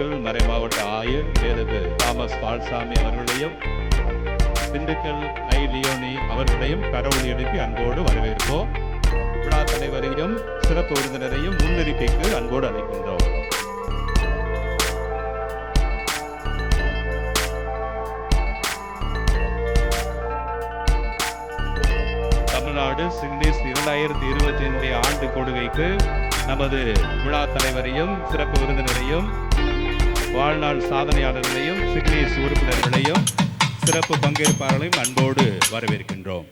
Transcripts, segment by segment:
திண்டுக்கல் மறைமாவட்ட ஆயர் வேதகு தாமஸ் பால்சாமி அவர்களையும் திண்டுக்கல் ஐ லியோனி அவர்களையும் கரவொலி எழுப்பி அன்போடு வரவேற்போம். விழா தலைவரையும் சிறப்பு விருந்தினரையும் முன்னிறுத்திக்கு அன்போடு அழைக்கின்றோம். தமிழ்நாடு சிக்னீஸ் 2025 ஆண்டு கொடுகைக்கு நமது விழா தலைவரையும் சிறப்பு விருந்தினரையும் வாழ்நாள் சாதனையாளர்களையும் சிக்னீஸ் உறுப்பினர்களையும் சிறப்பு பங்கேற்பாளர்களையும் அன்போடு வரவேற்கின்றோம்.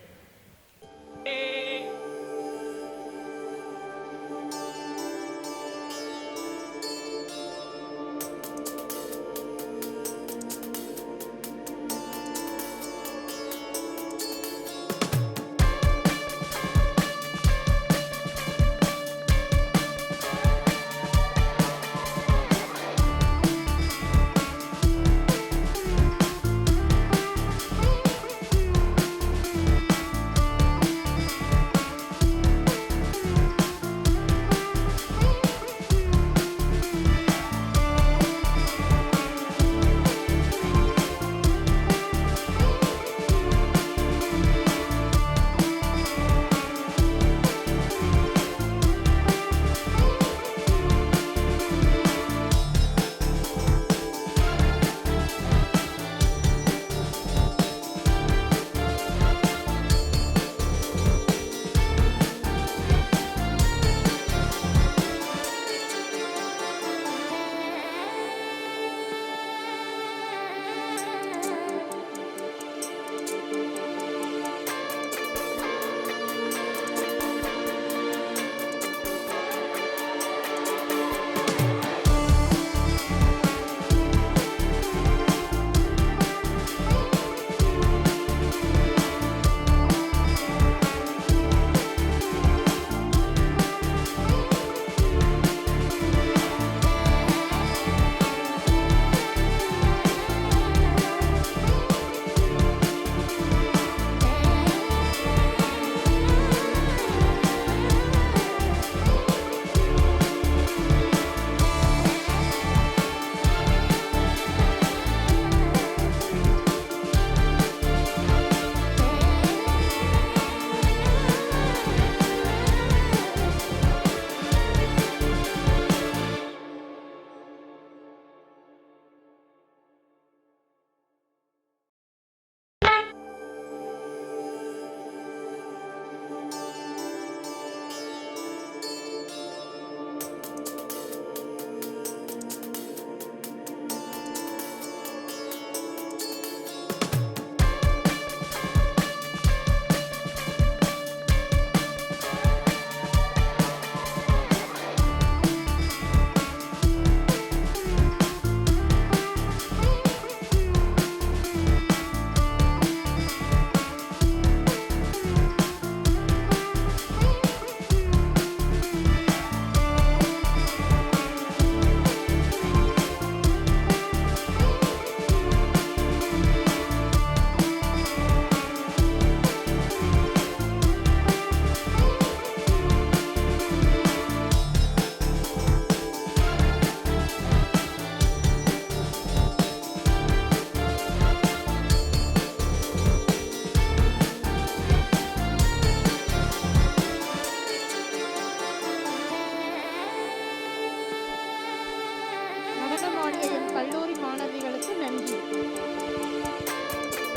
கல்லூரி மாணவிகளுக்கு நன்றி.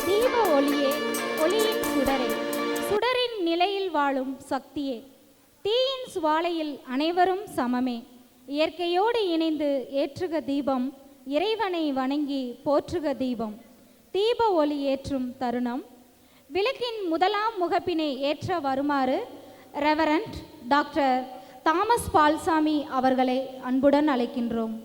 தீப ஒளியே, ஒளியின் சுடரே, சுடரின் நிலையில் வாழும் சக்தியே, தீயின் சுவாலையில் அனைவரும் சமமே, இயற்கையோடு இணைந்து ஏற்றுக தீபம், இறைவனை வணங்கி போற்றுக தீபம். தீப ஒளி ஏற்றும் தருணம். விளக்கின் முதலாம் முகப்பினை ஏற்ற வருமாறு ரெவரண்ட் டாக்டர் தாமஸ் பால்சாமி அவர்களை அன்புடன் அழைக்கின்றோம்.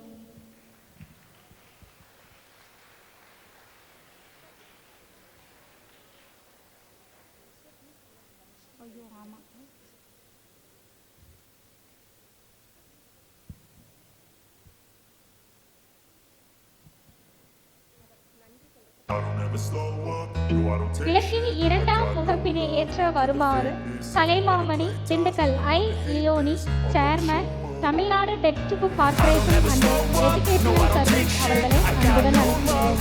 விளக்கின் இரண்டாம் முகப்பினை ஏற்ற வருமாறு Kalaimamani Dindigul I Leoni chairman Tamil Nadu text book corporation and educational service அவர்களை அன்புடன் அழைக்கிறோம்.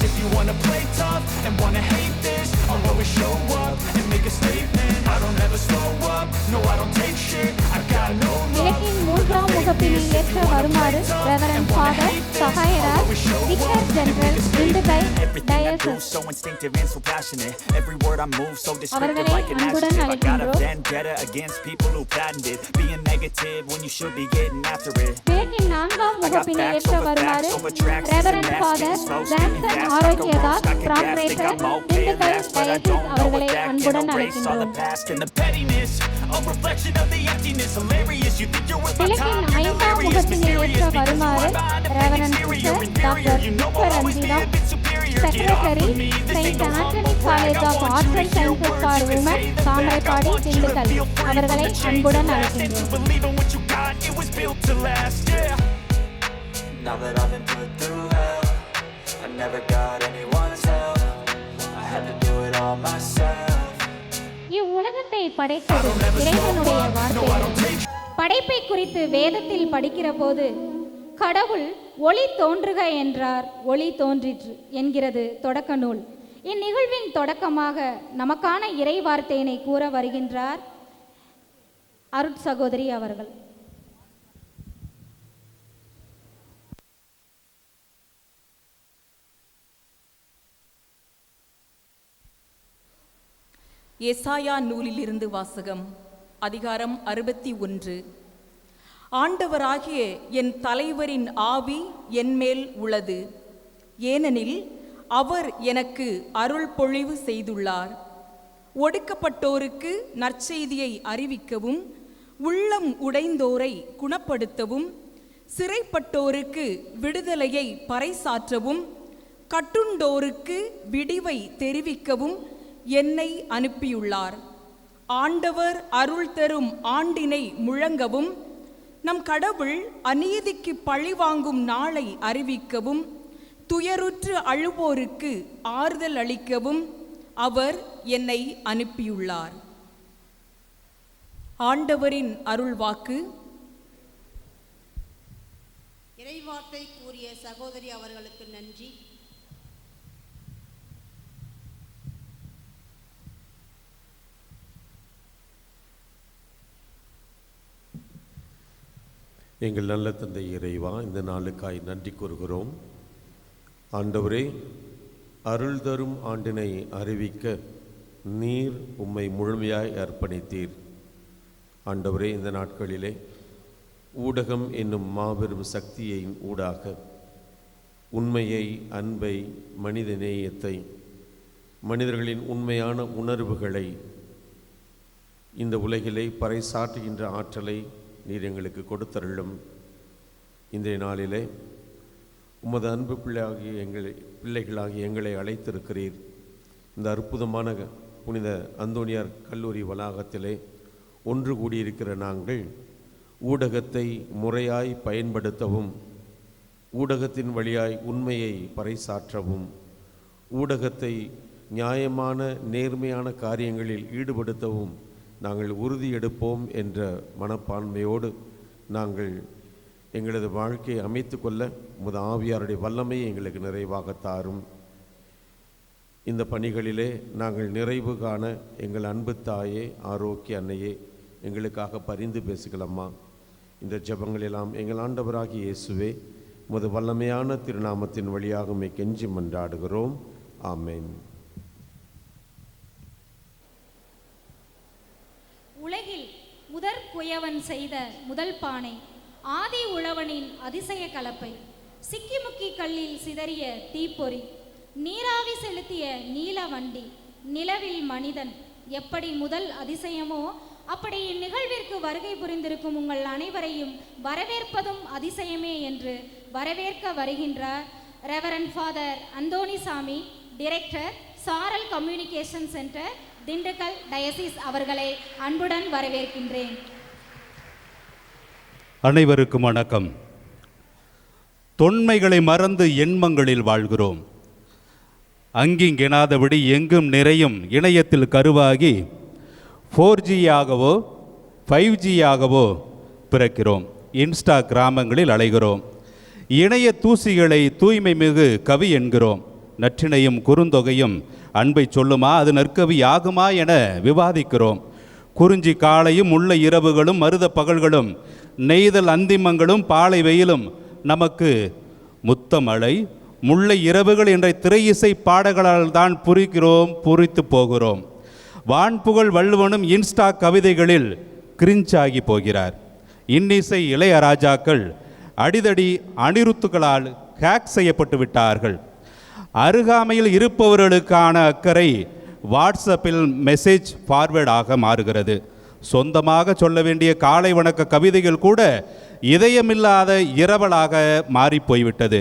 If you wanna play tough and wanna hate this, I'll always show up and make a statement. I don't ever slow up, no I don't take shit. I got no love. இலக்கின் மூன்றாம் முகப்பினை ஏற்ற வருமாறு reverend father Sahayaraj vicar general Dindigul diocese So instinctive and so passionate. Every word I move so descriptive அவர்களை like an அன்புடன் adjective. I got a அழைக்கின்றோம். vendetta against people who patented being negative when you should be getting after it. கிழக்கின் நான்காம் முகப்பினை ஏற்ற வருமாறு reverend father Johnson Arokiyadas procurator Dindigul diocese அவர்களை அன்புடன் அழைக்கின்றோம். கிழக்கின் ஐந்தாம் முகப்பினை ஏற்ற வருமாறு reverend doctor Ranjitham secretary saint Antony college of arts and sciences for women Thamaraipadi Dindigul அவர்களை அன்புடன் அழைக்கின்றோம். Now that I've been put through hell, I never got anyone's help. I had to do it all myself. இவ்வுலகத்தை படைத்தது இறைவனுடைய வார்த்தை. படைப்பை குறித்து வேதத்தில் படிக்கிற போது கடவுள் ஒளி தோன்றுக என்றார், ஒளி தோன்றிற்று என்கிறது தொடக்க நூல். இந்நிகழ்வின் தொடக்கமாக நமக்கான இறை வார்த்தையினை கூற வருகின்றார் அருட்சகோதரி அவர்கள். எசாயா நூலிலிருந்து வாசகம். அதிகாரம் 61. ஆண்டவராகிய என் தலைவரின் ஆவி என்மேல் உள்ளது, ஏனெனில் அவர் எனக்கு அருள் பொழிவு செய்துள்ளார். ஒடுக்கப்பட்டோருக்கு நற்செய்தியை அறிவிக்கவும், உள்ளம் உடைந்தோரை குணப்படுத்தவும், சிறைப்பட்டோருக்கு விடுதலையை பறைசாற்றவும், கட்டுண்டோருக்கு விடிவை தெரிவிக்கவும் என்னை அனுப்பியுள்ளார். ஆண்டவர் அருள் தரும் ஆண்டினை முழங்கவும், நம் கடவுள் அநீதிக்கு பழிவாங்கும் நாளை அறிவிக்கவும், துயருற்று அழுவோருக்கு ஆறுதல் அளிக்கவும் அவர் என்னை அனுப்பியுள்ளார். ஆண்டவரின் அருள்வாக்கு. இறைவார்த்தை கூறிய சகோதரி அவர்களுக்கு நன்றி. எங்கள் நல்ல தந்தை இறைவா, இந்த நாளுக்காய் நன்றி கூறுகிறோம். ஆண்டவரே, அருள் தரும் ஆண்டினை அறிவிக்க நீர் உம்மை முழுமையாய் அர்ப்பணித்தீர். ஆண்டவரே, இந்த நாட்களிலே ஊடகம் என்னும் மாபெரும் சக்தியின் ஊடாக உண்மையை, அன்பை, மனித நேயத்தை, மனிதர்களின் உண்மையான உணர்வுகளை இந்த உலகிலே பறைசாற்றுகின்ற ஆற்றலை நீர் எங்களுக்கு கொடுத்தருளும். இன்றைய நாளிலே உமது அன்பு பிள்ளைகளாகி எங்களை அழைத்திருக்கிறீர். இந்த அற்புதமான புனித அந்தோனியார் கல்லூரி வளாகத்திலே ஒன்று கூடியிருக்கிற நாங்கள் ஊடகத்தை முறையாய் பயன்படுத்தவும், ஊடகத்தின் வழியாய் உண்மையை பறைசாற்றவும், ஊடகத்தை நியாயமான நேர்மையான காரியங்களில் ஈடுபடுத்தவும் நாங்கள் உறுதி எடுப்போம் என்ற மனப்பான்மையோடு நாங்கள் எங்களது வாழ்க்கையை அமைத்து கொள்ள உமது ஆவியாருடைய வல்லமையை எங்களுக்கு நிறைவாக தாரும். இந்த பணிகளிலே நாங்கள் நிறைவு காண எங்கள் அன்பு தாயே, ஆரோக்கிய அன்னையே, எங்களுக்காக பரிந்து பேசுகளம்மா. இந்த ஜெபங்களெல்லாம் எங்கள் ஆண்டவராகிய இயேசுவே உமது வல்லமையான திருநாமத்தின் வழியாக உம்மை கெஞ்சி மன்றாடுகிறோம். ஆமென். உலகில் முதற் குயவன் செய்த முதல் பானை, ஆதி உழவனின் அதிசய கலப்பை, சிக்கிமுக்கி கல்லில் சிதறிய தீப்பொறி, நீராவி செலுத்திய நீல வண்டி, நிலவில் மனிதன், எப்படி முதல் அதிசயமோ அப்படி இந்நிகழ்விற்கு வருகை புரிந்திருக்கும் உங்கள் அனைவரையும் வரவேற்பதும் அதிசயமே என்று வரவேற்க வருகின்றார் ரெவரண்ட் ஃபாதர் அந்தோணிசாமி, டைரக்டர், சாரல் கம்யூனிகேஷன் சென்டர், திண்டுக்கல் டயசிஸ் அவர்களை அன்புடன் வரவேற்கின்றேன். அனைவருக்கும் வணக்கம். தொன்மைகளை மறந்து எண்மங்களில் வாழ்கிறோம். அங்கிங்கெனாதபடி எங்கும் நிறையும் இணையத்தில் கருவாகி 4G ஆகவோ 5G ஆகவோ பிறக்கிறோம், இன்ஸ்டா கிராமங்களில் அலைகிறோம், இணைய தூசிகளை தூய்மை மிகு கவி என்கிறோம், நற்றினையும் குறுந்தொகையும் அன்பை சொல்லுமா அது நற்கவி ஆகுமா என விவாதிக்கிறோம். குறிஞ்சி காலையும் முல்லை இரவுகளும் மருத பகல்களும் நெய்தல் அந்திமங்களும் பாலை வெயிலும் நமக்கு முத்தமழை முல்லை இரவுகள் என்ற திரை இசை பாடல்களால் தான் பூரித்து போகிறோம். வான்புகழ் வள்ளுவனும் இன்ஸ்டா கவிதைகளில் கிரிஞ்சாகி போகிறார். இன்னிசை இளையராஜாக்கள் அடிதடி அனிருத்துகளால் ஹேக் செய்யப்பட்டு விட்டார்கள். அருகாமையில் இருப்பவர்களுக்கான அக்கறை வாட்ஸ்அப்பில் மெசேஜ் ஃபார்வேர்ட் ஆக மாறுகிறது. சொந்தமாக சொல்ல வேண்டிய காலை வணக்க கவிதைகள் கூட இதயமில்லாத இரவலாக மாறிப்போய்விட்டது.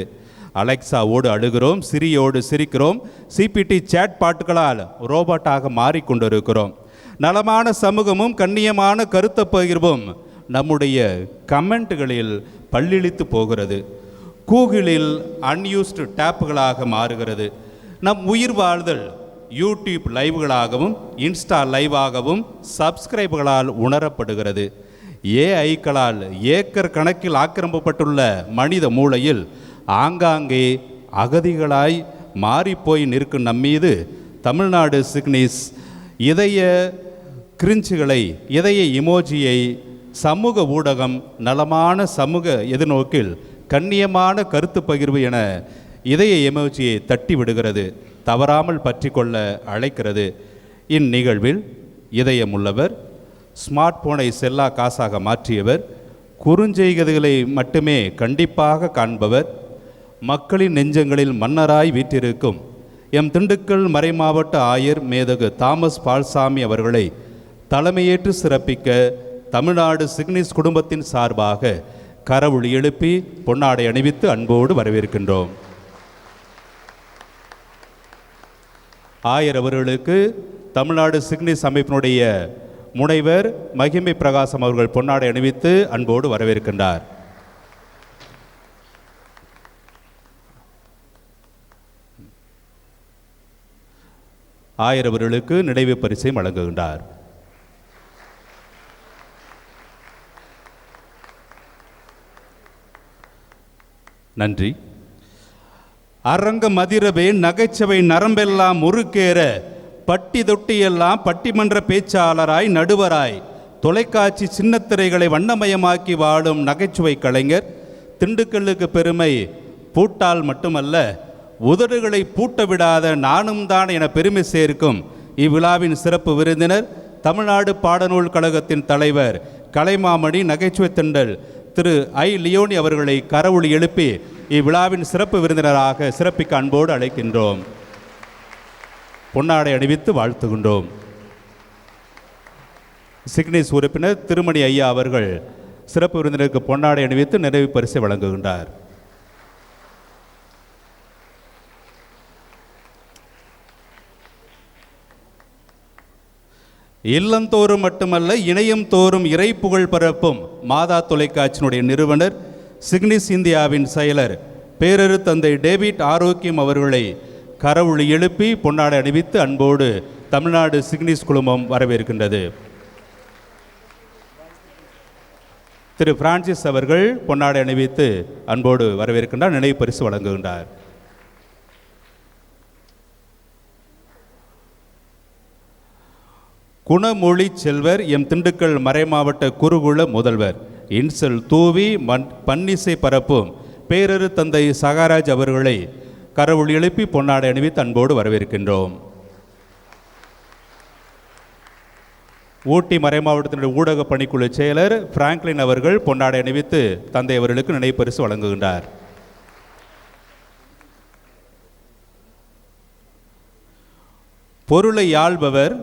அலெக்சாவோடு அழுகிறோம், சிரியோடு சிரிக்கிறோம், சிபிடி சேட் பாட்டுகளால் ரோபோட்டாக மாறிக்கொண்டிருக்கிறோம். நலமான சமூகமும் கண்ணியமான கருத்து பகிர்வும் நம்முடைய கமெண்ட்டுகளில் பல்லிழித்து போகிறது. கூகுளில் அன்யூஸ்டு டேப்புகளாக மாறுகிறது. நம் உயிர் வாழ்தல் யூடியூப் லைவ்களாகவும் இன்ஸ்டா லைவாகவும் சப்ஸ்கிரைபுகளால் உணரப்படுகிறது. ஏஐக்களால் ஏக்கர் கணக்கில் ஆக்கிரமிக்கப்பட்டுள்ள மனித மூளையில் ஆங்காங்கே அகதிகளாய் மாறிப்போய் நிற்கும் நம்மீது தமிழ்நாடு சிக்னிஸ் இதய கிரிஞ்சுகளை இதய இமோஜியை சமூக ஊடகம் நலமான சமூக எதிர்நோக்கில் கண்ணியமான கருத்து பகிர்வு என இதய எமோஜியை தட்டி விடுகிறது, தவறாமல் பற்றி கொள்ள அழைக்கிறது. இந்நிகழ்வில் இதயமுள்ளவர், ஸ்மார்ட் போனை செல்லா காசாக மாற்றியவர், குறுஞ்செய்திகளை மட்டுமே கண்டிப்பாக காண்பவர், மக்களின் நெஞ்சங்களில் மன்னராய் வீற்றிருக்கும் எம் திண்டுக்கல் மறைமாவட்ட ஆயர் மேதகு தாமஸ் பால்சாமி அவர்களை தலைமையேற்று சிறப்பிக்க தமிழ்நாடு சிக்னிஸ் குடும்பத்தின் சார்பாக கரவொலி எழுப்பி பொன்னாடை அணிவித்து அன்போடு வரவேற்கின்றோம். ஆயர் அவர்களுக்கு தமிழ்நாடு சிக்னிஸ் அமைப்பினுடைய முனைவர் மகிமை பிரகாசம் அவர்கள் பொன்னாடை அணிவித்து அன்போடு வரவேற்கின்றார். ஆயர் அவர்களுக்கு நினைவு பரிசை வழங்குகின்றார். நன்றி. அரங்கம் அதிரவே நகைச்சவை நரம்பெல்லாம் முறுக்கேற பட்டி தொட்டியெல்லாம் பட்டிமன்ற பேச்சாளராய் நடுவராய் தொலைக்காட்சி சின்னத்திரைகளை வண்ணமயமாக்கி வாழும் நகைச்சுவை கலைஞர் திண்டுக்கல்லுக்கு பெருமை பூட்டால் மட்டுமல்ல உதடுகளை பூட்ட விடாத நானும் தான் என பெருமை சேர்க்கும் இவ்விழாவின் சிறப்பு விருந்தினர் தமிழ்நாடு பாடநூல் கழகத்தின் தலைவர் கலைமாமணி நகைச்சுவை தெண்டல் திரு ஐ லியோனி அவர்களை கரவொலி எழுப்பி இவ்விழாவின் சிறப்பு விருந்தினராக சிறப்பிக்க அன்போடு அழைக்கின்றோம். பொன்னாடை அணிவித்து வாழ்த்துகின்றோம். சிக்னிஸ் உறுப்பினர் திருமணி ஐயா அவர்கள் சிறப்பு விருந்தினருக்கு பொன்னாடை அணிவித்து நிறைவு பரிசை வழங்குகின்றார். இல்லந்தோறும் மட்டுமல்ல இணையம் தோறும் இறை புகழ் பரப்பும் மாதா தொலைக்காட்சியினுடைய நிறுவனர் சிக்னிஸ் இந்தியாவின் செயலர் பேரரு தந்தை டேவிட் ஆரோக்கியம் அவர்களை கரவொலி எழுப்பி பொன்னாடை அணிவித்து அன்போடு தமிழ்நாடு சிக்னிஸ் குழுமம் வரவேற்கின்றது. திரு பிரான்சிஸ் அவர்கள் பொன்னாடை அணிவித்து அன்போடு வரவேற்கின்றார், நினைவு பரிசு வழங்குகின்றார். குணமொழி செல்வர் எம் திண்டுக்கல் மறைமாவட்ட குருகுல முதல்வர் இன்சல் தூவி பன்னிசை பரப்பும் பேரரு தந்தை சகாராஜ் அவர்களை கரவொலி எழுப்பி பொன்னாடை அணிவித்து அன்போடு வரவேற்கின்றோம். ஊட்டி மறைமாவட்டத்தினுடைய ஊடக பணிக்குழு செயலர் பிராங்க்லின் அவர்கள் பொன்னாடை அணிவித்து தந்தை அவர்களுக்கு நினைவு பரிசு வழங்குகின்றார். பொருளை யாழ்பவர்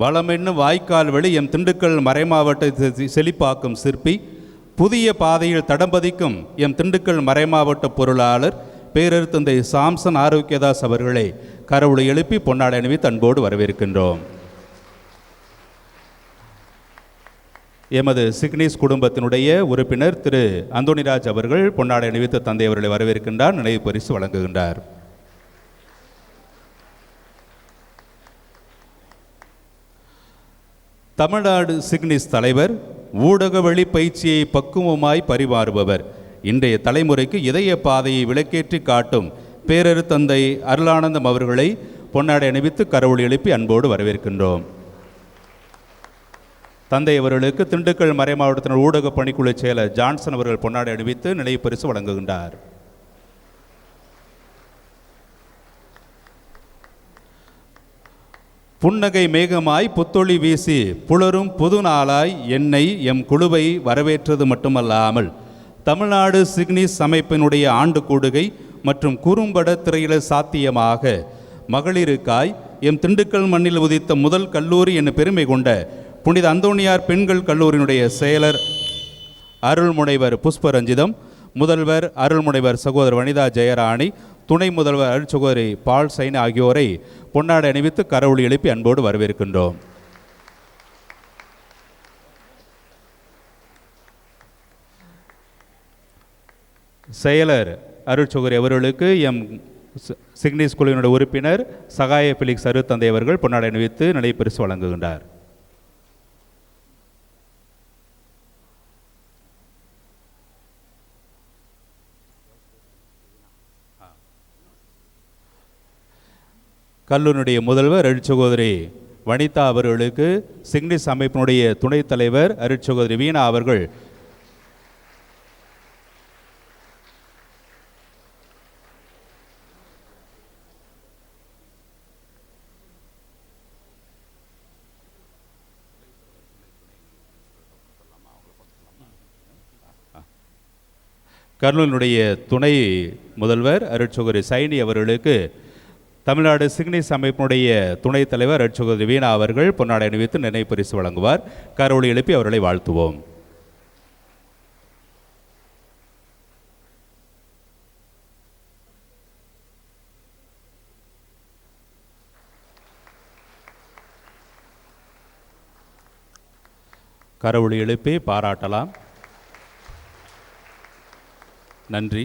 வளமென்னும் வாய்க்கால் வழி எம் திண்டுக்கல் மறைமாவட்டத்தை செழிப்பாக்கும் சிற்பி புதிய பாதையில் தடம்பதிக்கும் எம் திண்டுக்கல் மறைமாவட்ட பொருளாளர் பேரர் தந்தை சாம்சன் ஆரோக்கியதாஸ் அவர்களை கரவொலி எழுப்பி பொன்னாடை அணிவித்து அன்போடு வரவேற்கின்றோம். எமது சிக்னிஸ் குடும்பத்தினுடைய உறுப்பினர் திரு அந்தோனிராஜ் அவர்கள் பொன்னாடை அணிவித்து தந்தை அவர்களை வரவேற்கின்றார், நினைவு பரிசு வழங்குகின்றார். தமிழ்நாடு சிக்னிஸ் தலைவர் ஊடக வழி பயிற்சியை பக்குவமாய் பரிமாறுபவர். இன்றைய தலைமுறைக்கு இதய பாதையை விளக்கேற்றி காட்டும் பேரரு தந்தை அருளானந்தம் அவர்களை பொன்னாடை அணிவித்து கரவொலி எழுப்பி அன்போடு வரவேற்கின்றோம். தந்தை அவர்களுக்கு திண்டுக்கல் மறைமாவட்டத்தினர் ஊடக பணிக்குழு செயலர் ஜான்சன் அவர்கள் பொன்னாடை அணிவித்து நினைவு பரிசு வழங்குகின்றார். புன்னகை மேகமாய் புத்தொளி வீசி புலரும் புது நாளாய் என்னை எம் குழுவை வரவேற்றது மட்டுமல்லாமல் தமிழ்நாடு சிக்னிஸ் அமைப்பினுடைய ஆண்டு கூடுகை மற்றும் குறும்பட திரையில சாத்தியமாக மகளிருக்காய் எம் திண்டுக்கல் மண்ணில் உதித்த முதல் கல்லூரி என பெருமை கொண்ட புனித அந்தோணியார் பெண்கள் கல்லூரியினுடைய செயலர் அருள்முனைவர் புஷ்பரஞ்சிதம், முதல்வர் அருள்முனைவர் சகோதரர் வனிதா ஜெயராணி, துணை முதல்வர் அருட்சகோதரி பால் சைன் ஆகியோரை பொன்னாடை அணிவித்து கரவொலி எழுப்பி அன்போடு வரவேற்கின்றோம். செயலர் அருட்சகோதரி அவர்களுக்கு எம் சிக்னிஸ் குழுவினுடைய உறுப்பினர் சகாய பிலிக்ஸ் அருத்தந்தை அவர்கள் பொன்னாடை அணிவித்து நினைவு பரிசு வழங்குகின்றார். கல்லூரியுடைய முதல்வர் அருட்சகோதரி வனிதா அவர்களுக்கு சிக்னிஸ் அமைப்பினுடைய துணைத் தலைவர் அருட்சகோதரி வீணா அவர்கள் கர்னூலினுடைய துணை முதல்வர் அருட்சகோதரி சைனி அவர்களுக்கு தமிழ்நாடு சிக்னிஸ் அமைப்பினுடைய துணைத் தலைவர் அருட்சகோதரி வீணா அவர்கள் பொன்னாடை அணிவித்து நினைவு பரிசு வழங்குவார். கரவொலி எழுப்பி அவர்களை வாழ்த்துவோம். கரவொலி எழுப்பி பாராட்டலாம். நன்றி.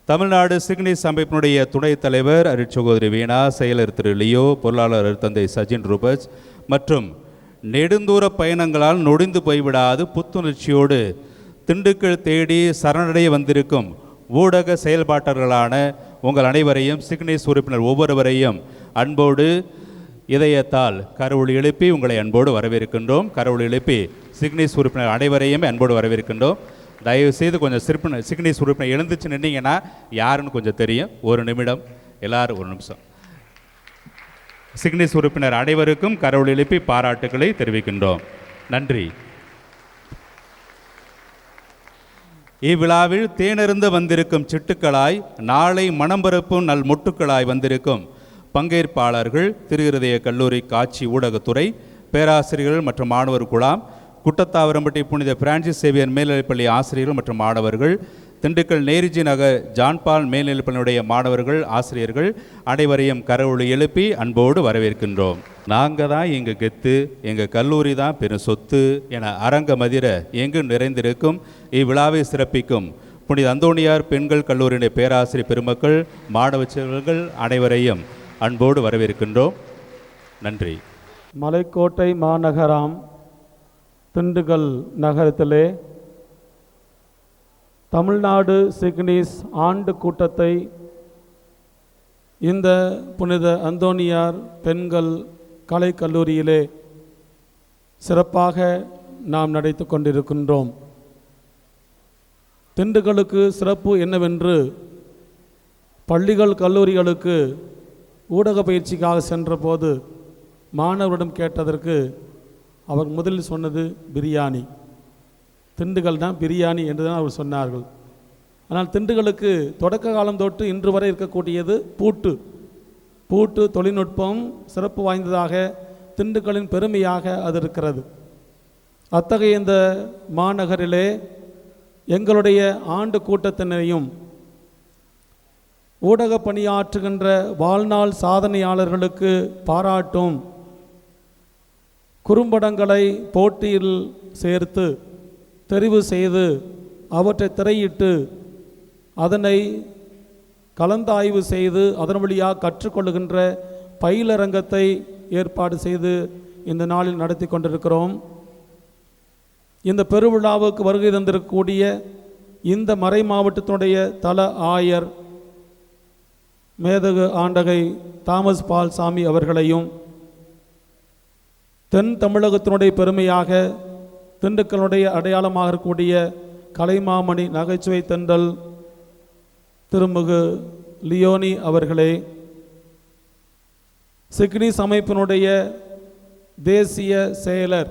தமிழ்நாடு சிக்னிஸ் அமைப்பினுடைய துணைத் தலைவர் அருட்சகோதரி வீணா, செயலர் திரு லியோ, பொருளாளர் தந்தை சஜின் ரூபஸ் மற்றும் நெடுந்தூர பயணங்களால் நொடிந்து போய்விடாது புத்துணர்ச்சியோடு திண்டுக்கல் தேடி சரணடைய வந்திருக்கும் ஊடக செயல்பாட்டர்களான உங்கள் அனைவரையும் சிக்னிஸ் உறுப்பினர் ஒவ்வொருவரையும் அன்போடு இதயத்தால் கரவொலி எழுப்பி உங்களை அன்போடு வரவேற்கின்றோம். கரவொலி எழுப்பி சிக்னிஸ் உறுப்பினர் அனைவரையும் அன்போடு வரவேற்கின்றோம். தயவுசெய்து கொஞ்சம் சிக்னிஸ் உறுப்பினர் எழுந்துச்சு நின்னீங்கன்னா யாருன்னு கொஞ்சம் தெரியும். ஒரு நிமிடம், எல்லாரும் ஒரு நிமிஷம். சிக்னிஸ் உறுப்பினர் அனைவருக்கும் கரவொலி எழுப்பி பாராட்டுக்களை தெரிவிக்கின்றோம். நன்றி. இவ்விழாவில் தேனருந்து வந்திருக்கும் சிட்டுக்களாய், நாளை மனம் பரப்பும் நல் மொட்டுக்களாய் வந்திருக்கும் பங்கேற்பாளர்கள், திருஹிருதய கல்லூரி காட்சி ஊடகத்துறை பேராசிரியர்கள் மற்றும் மாணவர் குழாம், குட்டத்தாவரம்பட்டி புனித பிரான்சிஸ் சேவியர் மேல்நிலைப்பள்ளி ஆசிரியர்கள் மற்றும் மாணவர்கள், திண்டுக்கல் நேருஜி நகர் ஜான்பால் மேல்நிலைப்பள்ளியுடைய மாணவர்கள் ஆசிரியர்கள் அனைவரையும் கரவொலி எழுப்பி அன்போடு வரவேற்கின்றோம். நாங்கள் தான் எங்கள் கெத்து, எங்கள் கல்லூரி தான் பெரும் சொத்து என அரங்க மதிர எங்கும் நிறைந்திருக்கும் இவ்விழாவை சிறப்பிக்கும் புனித அந்தோணியார் பெண்கள் கல்லூரியினுடைய பேராசிரியர் பெருமக்கள், மாணவ செல்வங்கள் அனைவரையும் அன்போடு வரவேற்கின்றோம். நன்றி. மலைக்கோட்டை மாநகராம் திண்டுக்கல் நகரத்திலே தமிழ்நாடு சிக்னிஸ் ஆண்டு கூட்டத்தை இந்த புனித அந்தோணியார் பெண்கள் கலைக்கல்லூரியிலே சிறப்பாக நாம் நடத்தி கொண்டிருக்கின்றோம். திண்டுக்கலுக்கு சிறப்பு என்னவென்று பள்ளிகள் கல்லூரிகளுக்கு ஊடக பயிற்சிக்காக சென்றபோது மாணவரிடம் கேட்டதற்கு அவர் முதலில் சொன்னது பிரியாணி. திண்டுக்கல் தான் பிரியாணி என்று தான் அவர் சொன்னார்கள். ஆனால் திண்டுக்கலுக்கு தொடக்க காலம் தொட்டு இன்று வரை இருக்கக்கூடியது பூட்டு தொழில்நுட்பம் சிறப்பு வாய்ந்ததாக திண்டுக்கலின் பெருமையாக அது இருக்கிறது. அத்தகைய இந்த மாநகரிலே எங்களுடைய ஆண்டு கூட்டத்தினரையும் ஊடக பணியாற்றுகின்ற வாழ்நாள் சாதனையாளர்களுக்கு பாராட்டும் குறும்படங்களை போட்டியில் சேர்த்து தெரிவு செய்து அவற்றை திரையிட்டு அதனை கலந்தாய்வு செய்து அதன் வழியாக கற்றுக்கொள்ளுகின்ற பயிலரங்கத்தை ஏற்பாடு செய்து இந்த நாளில் நடத்தி கொண்டிருக்கிறோம். இந்த பெருவிழாவுக்கு வருகை தந்திருக்கக்கூடிய இந்த மறை மாவட்டத்தினுடைய தல ஆயர் மேதகு ஆண்டகை தாமஸ் பால்சாமி அவர்களையும், தென் தமிழகத்தினுடைய பெருமையாக திண்டுக்கலுடைய அடையாளமாக இருக்கக்கூடிய கலைமாமணி நகைச்சுவை தென்றல் திருமிகு லியோனி அவர்களே, சிக்னிஸ் அமைப்பினுடைய தேசிய செயலர்,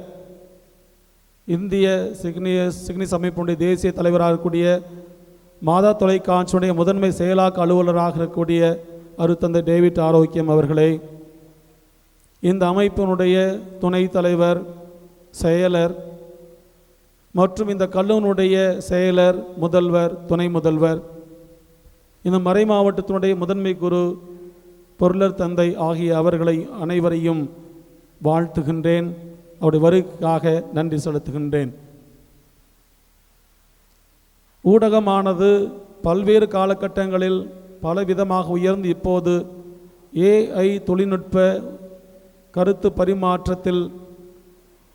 இந்திய சிக்னிஸ் அமைப்பினுடைய தேசிய தலைவராக இருக்கக்கூடிய மாதா தொலைக்காட்சியுடைய முதன்மை செயலாக்க அலுவலராக இருக்கக்கூடிய அருத்தந்தை டேவிட் ஆரோக்கியம் அவர்களே, இந்த அமைப்பினுடைய துணைத் தலைவர், செயலர் மற்றும் இந்த கல்லூனுடைய செயலர், முதல்வர், துணை முதல்வர், இந்த மறை மாவட்டத்தினுடைய முதன்மை குரு, பொருளர் தந்தை ஆகிய அவர்களை அனைவரையும் வாழ்த்துகின்றேன். அவருடைய வருகைக்காக நன்றி செலுத்துகின்றேன். ஊடகமானது பல்வேறு காலகட்டங்களில் பலவிதமாக உயர்ந்து இப்போது AI தொழில்நுட்ப கருத்து பரிமாற்றத்தில்,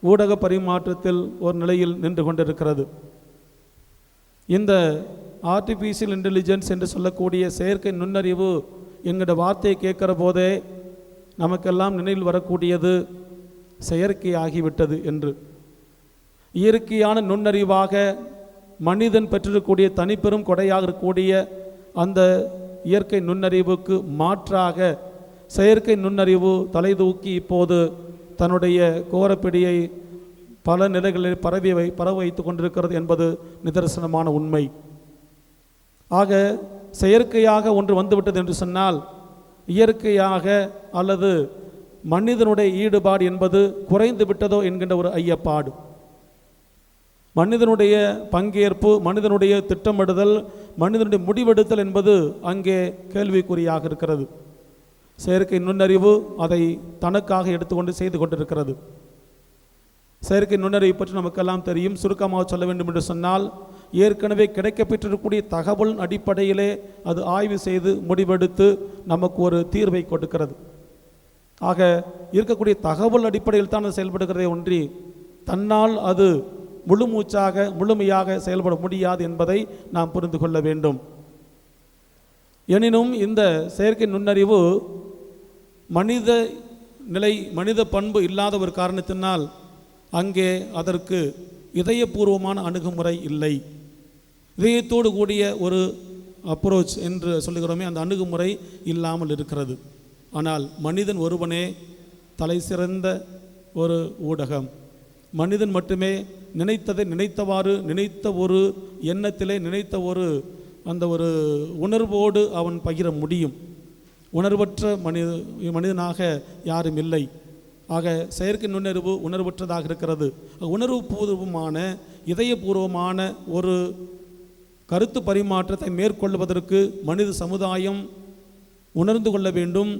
ஊடக பரிமாற்றத்தில் ஒரு நிலையில் நின்று கொண்டிருக்கிறது. இந்த ஆர்டிஃபிஷியல் இன்டெலிஜென்ஸ் என்று சொல்லக்கூடிய செயற்கை நுண்ணறிவு என்கிற வார்த்தையை கேட்கிற போதே நமக்கெல்லாம் நினைவில் வரக்கூடியது செயற்கையாகிவிட்டது என்று. இயற்கையான நுண்ணறிவாக மனிதன் பெற்றிருக்கக்கூடிய தனிப்பெரும் கொடையாக இருக்கக்கூடிய அந்த இயற்கை நுண்ணறிவுக்கு மாற்றாக செயற்கை நுண்ணறிவு தலை தூக்கி இப்போது தன்னுடைய கோரப்பிடியை பல நிலைகளில் பரவ வைத்து கொண்டிருக்கிறது என்பது நிதர்சனமான உண்மை. ஆக செயற்கையாக ஒன்று வந்துவிட்டது என்று சொன்னால் இயற்கையாக அல்லது மனிதனுடைய ஈடுபாடு என்பது குறைந்து விட்டதோ என்கின்ற ஒரு ஐயப்பாடு. மனிதனுடைய பங்கேற்பு, மனிதனுடைய திட்டமிடுதல், மனிதனுடைய முடிவெடுத்தல் என்பது அங்கே கேள்விக்குறியாக இருக்கிறது. செயற்கை நுண்ணறிவு அதை தனக்காக எடுத்துக்கொண்டு செய்து கொண்டிருக்கிறது. செயற்கை நுண்ணறிவை பற்றி நமக்கெல்லாம் தெரியும். சுருக்கமாக சொல்ல வேண்டும் என்று சொன்னால், ஏற்கனவே கிடைக்கப்பெற்றிருக்கக்கூடிய தகவல் அடிப்படையிலே அது ஆய்வு செய்து முடிவெடுத்து நமக்கு ஒரு தீர்வை கொடுக்கிறது. ஆக இருக்கக்கூடிய தகவல் அடிப்படையில் தான் அது செயல்படுகிறதே ஒன்றி தன்னால் அது முழுமையாக செயல்பட முடியாது என்பதை நாம் புரிந்து கொள்ள வேண்டும். எனினும் இந்த செயற்கை நுண்ணறிவு மனித பண்பு இல்லாத ஒரு காரணத்தினால் அங்கே அதற்கு இதயபூர்வமான அணுகுமுறை இல்லை. இதயத்தோடு கூடிய ஒரு அப்ரோச் என்று சொல்லுகிறோமே, அந்த அணுகுமுறை இல்லாமல் இருக்கிறது. ஆனால் மனிதன் ஒருவனே தலை சிறந்த ஒரு ஊடகம். மனிதன் மட்டுமே நினைத்ததை நினைத்தவாறு, நினைத்த ஒரு எண்ணத்திலே, நினைத்த ஒரு அந்த ஒரு உணர்வோடு அவன் பகிர முடியும். உணர்வற்ற மனிதனாக யாரும் இல்லை. ஆக செயற்கை நுண்ணறிவு உணர்வற்றதாக இருக்கிறது. உணர்வுபூர்வமான, இதயபூர்வமான ஒரு கருத்து பரிமாற்றத்தை மேற்கொள்வதற்கு மனித சமுதாயம் உணர்ந்து கொள்ள வேண்டும்,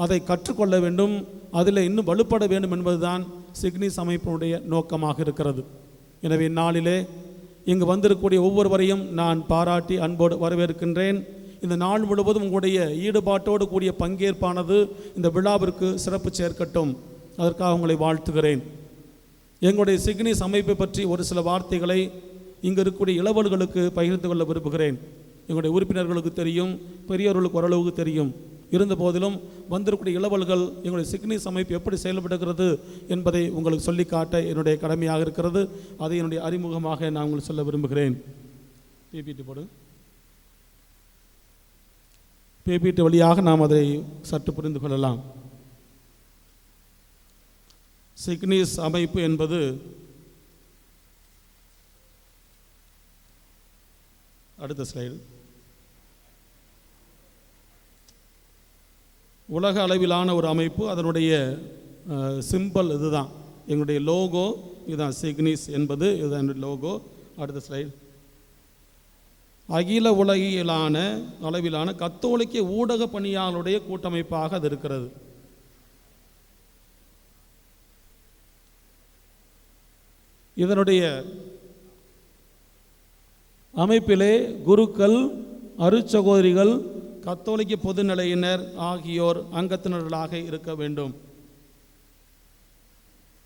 அதை கற்றுக்கொள்ள வேண்டும், அதில் இன்னும் வலுப்பட வேண்டும் என்பதுதான் சிக்னிஸ் அமைப்பினுடைய நோக்கமாக இருக்கிறது. எனவே இந்நாளிலே இங்கு வந்திருக்கக்கூடிய ஒவ்வொருவரையும் நான் பாராட்டி அன்போடு வரவேற்கின்றேன். இந்த நாள் முழுவதும் உங்களுடைய ஈடுபாட்டோடு கூடிய பங்கேற்பானது இந்த விழாவிற்கு சிறப்பு சேர்க்கட்டும். அதற்காக உங்களை வாழ்த்துகிறேன். எங்களுடைய சிக்னிஸ் அமைப்பை பற்றி ஒரு சில வார்த்தைகளை இங்கு இருக்கக்கூடிய இளவல்களுக்கு பகிர்ந்து கொள்ள விரும்புகிறேன். எங்களுடைய உறுப்பினர்களுக்கு தெரியும், பெரியவர்களுக்கு ஓரளவுக்கு தெரியும். இருந்த போதிலும் வந்திருக்கக்கூடிய இளவல்கள் எங்களுடைய சிக்னிஸ் அமைப்பு எப்படி செயல்படுகிறது என்பதை உங்களுக்கு சொல்லி காட்ட என்னுடைய கடமையாக இருக்கிறது. அதை என்னுடைய அறிமுகமாக நான் உங்களுக்கு சொல்ல விரும்புகிறேன். பிபிடி போடு. பிபிடி வழியாக நாம் அதை சற்று புரிந்து கொள்ளலாம். சிக்னிஸ் அமைப்பு என்பது அடுத்த ஸ்லைடு. உலக அளவிலான ஒரு அமைப்பு. அதனுடைய சிம்பல் இதுதான், எங்களுடைய லோகோ இதுதான். சிக்னிஸ் என்பது இதுதான் என்னுடைய லோகோ. அடுத்த ஸ்லைடு. அகில உலகிலான அளவிலான கத்தோலிக்க ஊடக பணியாளருடைய கூட்டமைப்பாக அது இருக்கிறது. இதனுடைய அமைப்பிலே குருக்கள், அருட்சகோதரிகள், கத்தோலிக்க பொதுநிலையினர் ஆகியோர் அங்கத்தினர்களாக இருக்க வேண்டும்.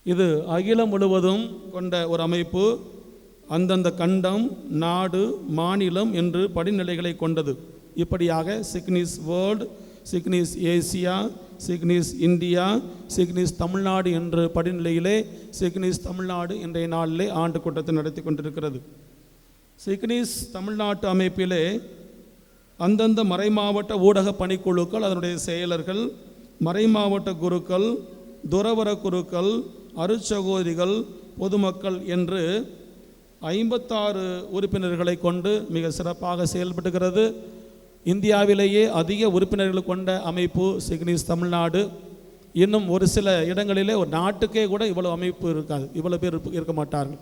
இது அகிலம் முழுவதும் கொண்ட ஒரு அமைப்பு. அந்தந்த கண்டம், நாடு, மாநிலம் என்று படிநிலைகளை கொண்டது. இப்படியாக SIGNIS world, SIGNIS Asia, SIGNIS India, SIGNIS Tamil Nadu என்ற படிநிலையிலே சிக்னிஸ் தமிழ்நாடு இன்றைய நாளிலே ஆண்டு கூட்டத்தை நடத்தி கொண்டிருக்கிறது. சிக்னிஸ் தமிழ்நாட்டு அமைப்பிலே அந்தந்த மறைமாவட்ட ஊடக பணிக்குழுக்கள், அதனுடைய செயலர்கள், மறைமாவட்ட குருக்கள், துறவர குருக்கள், அருட்சகோதரிகள், பொதுமக்கள் என்று 56 உறுப்பினர்களை கொண்டு மிக சிறப்பாக செயல்படுகிறது. இந்தியாவிலேயே அதிக உறுப்பினர்கள் கொண்ட அமைப்பு சிக்னிஸ் தமிழ்நாடு. இன்னும் ஒரு சில இடங்களிலே ஒரு நாட்டுக்கே கூட இவ்வளவு அமைப்பு இருக்காது, இவ்வளோ பேர் இருக்க மாட்டார்கள்.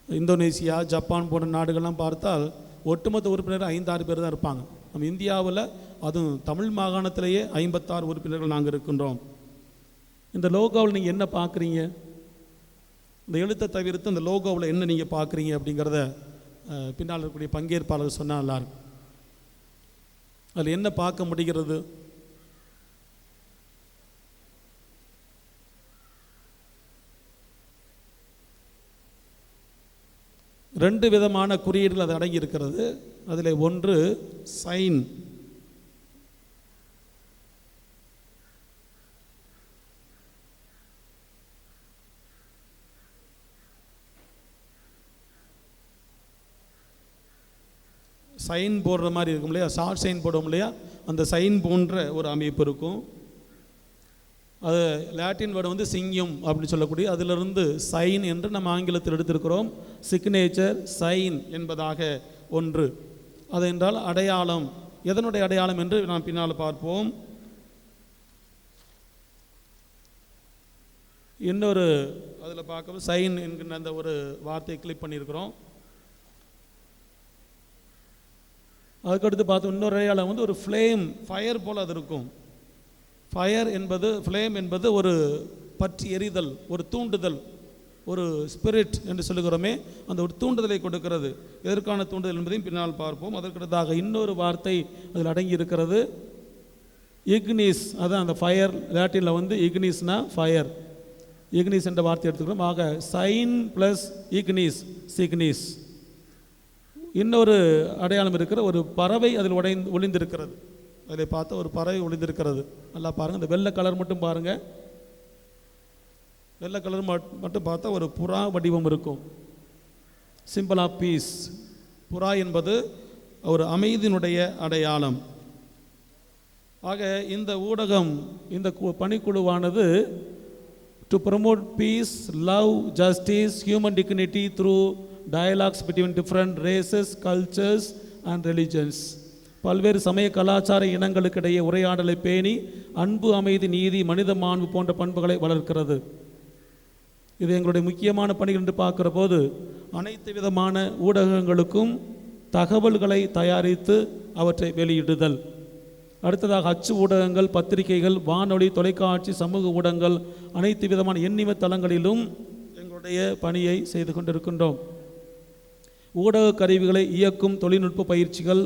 இந்தோனேசியா, ஜப்பான் போன்ற நாடுகள்லாம் பார்த்தால் ஒட்டுமொத்த உறுப்பினர் 5-6 பேர் தான் இருப்பாங்க. நம்ம இந்தியாவில் அதுவும் தமிழ் மாகாணத்திலேயே 56 உறுப்பினர்கள் நாங்கள் இருக்கின்றோம். இந்த லோகோவில் நீங்கள் என்ன பார்க்குறீங்க? இந்த எழுத்தை தவிர்த்து இந்த லோகோவில் என்ன நீங்கள் பார்க்குறீங்க அப்படிங்கிறத பின்னால் இருக்கக்கூடிய பங்கேற்பாளர் சொன்னால் நல்லாயிருக்கும். அதில் என்ன பார்க்க முடிகிறது? ரெண்டு விதமான குறியீடுகள் அது அடங்கி இருக்கிறது. அதில் ஒன்று சைன். சைன் போடுற மாதிரி இருக்கும் இல்லையா, ஷார்ட் சைன் போடுவோம் இல்லையா, அந்த சைன் போன்ற ஒரு அமைப்பு இருக்கும். அது லாட்டின் வேர்டு வந்து சிங்கம் அப்படின்னு சொல்லக்கூடிய, அதிலிருந்து சைன் என்று நம்ம ஆங்கிலத்தில் எடுத்திருக்கிறோம். சிக்னேச்சர், சைன் என்பதாக ஒன்று. அது என்றால் அடையாளம். எதனுடைய அடையாளம் என்று நாம் பின்னால் பார்ப்போம். இன்னொரு அதில் பார்க்க சைன் என்கிற அந்த ஒரு வார்த்தையை கிளிக் பண்ணியிருக்கிறோம். அதுக்கடுத்து பார்த்தோம் இன்னொரு அடையாளம் வந்து ஒரு ஃப்ளேம், ஃபயர் போல் அது இருக்கும். ஃபயர் என்பது, ஃப்ளேம் என்பது ஒரு பற்றி எரிதல், ஒரு தூண்டுதல், ஒரு ஸ்பிரிட் என்று சொல்லுகிறோமே, அந்த ஒரு தூண்டுதலை கொடுக்கிறது. எதற்கான தூண்டுதல் என்பதையும் பின்னால் பார்ப்போம். அதற்கடுத்தாக இன்னொரு வார்த்தை அதில் அடங்கி இருக்கிறது, இக்னிஸ். அதான் அந்த ஃபயர், லாட்டினில் வந்து இக்னிஸ்னா ஃபயர். இக்னிஸ் என்ற வார்த்தை எடுத்துக்கிறோம். ஆக சைன் ப்ளஸ் இக்னிஸ், சிக்னிஸ். இன்னொரு அடையாளம் இருக்கிற ஒரு பறவை அதில் ஒளிந்திருக்கிறது. அதில் பார்த்தா ஒரு பறவை ஒளிந்திருக்கிறது. நல்லா பாருங்கள், இந்த வெள்ளை கலர் மட்டும் பாருங்கள். வெள்ளை கலர் மட்டும் பார்த்தா ஒரு புறா வடிவம் இருக்கும். Simple of peace. புறா என்பது ஒரு அமைதியினுடைய அடையாளம். ஆக இந்த ஊடகம், இந்த பணிக்குழுவானது to promote peace, love, justice, human dignity through dialogues between different races, cultures and religions. பல்வேறு சமய கலாச்சார இனங்களுக்கிடையே உரையாடலை பேணி அன்பு, அமைதி, நீதி, மனித மாண்பு போன்ற பண்புகளை வளர்க்கிறது. இது எங்களுடைய முக்கியமான பணிகள் என்று பார்க்கிற போது அனைத்து விதமான ஊடகங்களுக்கும் தகவல்களை தயாரித்து அவற்றை வெளியிடுதல். அடுத்ததாக அச்சு ஊடகங்கள், பத்திரிகைகள், வானொலி, தொலைக்காட்சி, சமூக ஊடகங்கள், அனைத்து விதமான எண்ணிம தளங்களிலும் எங்களுடைய பணியை செய்து கொண்டிருக்கின்றோம். ஊடக கருவிகளை இயக்கும் தொழில்நுட்ப பயிற்சிகள்,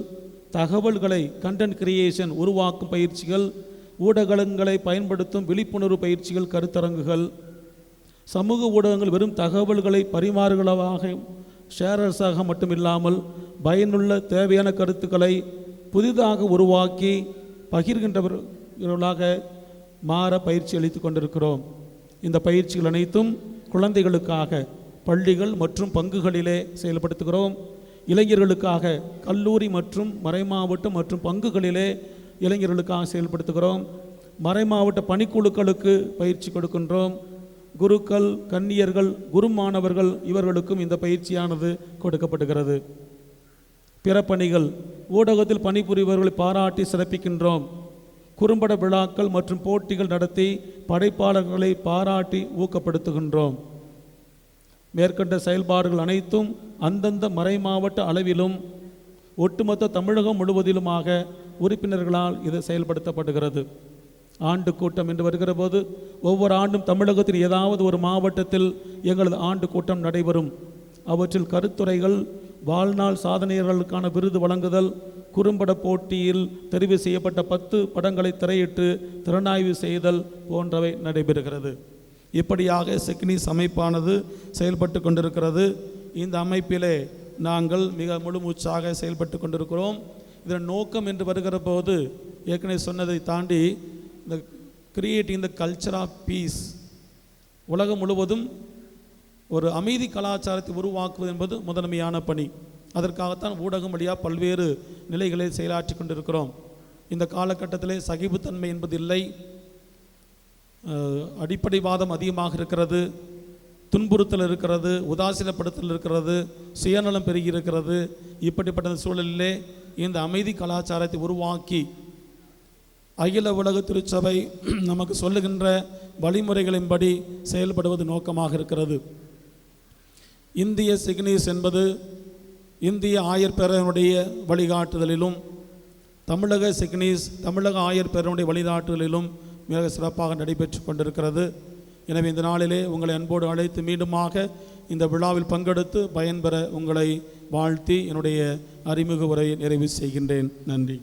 தகவல்களை கண்டென்ட் கிரியேஷன் உருவாக்கும் பயிற்சிகள், ஊடகங்களை பயன்படுத்தும் விழிப்புணர்வு பயிற்சிகள், கருத்தரங்குகள். சமூக ஊடகங்கள் வெறும் தகவல்களை பரிமாறுகளாக, ஷேரர்ஸாக மட்டுமில்லாமல் பயனுள்ள தேவையான கருத்துக்களை புதிதாக உருவாக்கி பகிர்கின்றவர்களாக மாற பயிற்சி அளித்து கொண்டிருக்கிறோம். இந்த பயிற்சிகள் அனைத்தும் குழந்தைகளுக்காக பள்ளிகள் மற்றும் பங்குகளிலே செயல்படுத்துகிறோம். இளைஞர்களுக்காக கல்லூரி மற்றும் மறைமாவட்டம் மற்றும் பங்குகளிலே இளைஞர்களுக்காக செயல்படுத்துகிறோம். மறைமாவட்ட பணிக்குழுக்களுக்கு பயிற்சி கொடுக்கின்றோம். குருக்கள், கன்னியர்கள், குருமானவர்கள் இவர்களுக்கும் இந்த பயிற்சியானது கொடுக்கப்படுகிறது. பிற பணிகள், ஊடகத்தில் பணிபுரிபவர்களை பாராட்டி சிறப்பிக்கின்றோம். குறும்பட விழாக்கள் மற்றும் போட்டிகள் நடத்தி படைப்பாளர்களை பாராட்டி ஊக்கப்படுத்துகின்றோம். மேற்கண்ட செயல்பாடுகள் அனைத்தும் அந்தந்த மறைமாவட்ட அளவிலும் ஒட்டுமொத்த தமிழகம் முழுவதிலுமாக உறுப்பினர்களால் இது செயல்படுத்தப்படுகிறது. ஆண்டு கூட்டம் என்று வருகிற போது ஒவ்வொரு ஆண்டும் தமிழகத்தில் ஏதாவது ஒரு மாவட்டத்தில் எங்களது ஆண்டு கூட்டம் நடைபெறும். அவற்றில் கருத்துரைகள், வாழ்நாள் சாதனையாளர்களுக்கான விருது வழங்குதல், குறும்பட போட்டியில் தெரிவு செய்யப்பட்ட 10 படங்களை திரையிட்டு திறனாய்வு செய்தல் போன்றவை நடைபெறுகிறது. இப்படியாக சிக்னிஸ் அமைப்பானது செயல்பட்டு கொண்டிருக்கிறது. இந்த அமைப்பிலே நாங்கள் மிக முழு மூச்சாக செயல்பட்டு கொண்டிருக்கிறோம். இதன் நோக்கம் என்று வருகிற போது ஏற்கனவே சொன்னதை தாண்டி இந்த creating the culture of peace, உலகம் முழுவதும் ஒரு அமைதி கலாச்சாரத்தை உருவாக்குவது என்பது முதன்மையான பணி. அதற்காகத்தான் ஊடகம் வழியாக பல்வேறு நிலைகளை செயலாற்றி கொண்டிருக்கிறோம். இந்த காலகட்டத்திலே சகிப்புத்தன்மை என்பது இல்லை, அடிப்படைவாதம் அதிகமாக இருக்கிறது, துன்புறுத்தல் இருக்கிறது, உதாசீனப்படுத்தல் இருக்கிறது, சுயநலம் பெருகி இருக்கிறது. இப்படிப்பட்ட சூழலிலே இந்த அமைதி கலாச்சாரத்தை உருவாக்கி அகில உலக திருச்சபை நமக்கு சொல்லுகின்ற வழிமுறைகளின்படி செயல்படுவது நோக்கமாக இருக்கிறது. இந்திய சிக்னீஸ் என்பது இந்திய ஆயர் பேரவனுடைய வழிகாட்டுதலிலும், தமிழக சிக்னீஸ் தமிழக ஆயர் பேரவனுடைய வழிகாட்டுதலிலும் மிக சிறப்பாக நடைபெற்று கொண்டிருக்கிறது. எனவே இந்த நாளிலே உங்களை அன்போடு அழைத்து மீண்டுமாக இந்த விழாவில் பங்கெடுத்து பயன்பெற உங்களை வாழ்த்தி என்னுடைய அறிமுக உரையை நிறைவு செய்கின்றேன். நன்றி.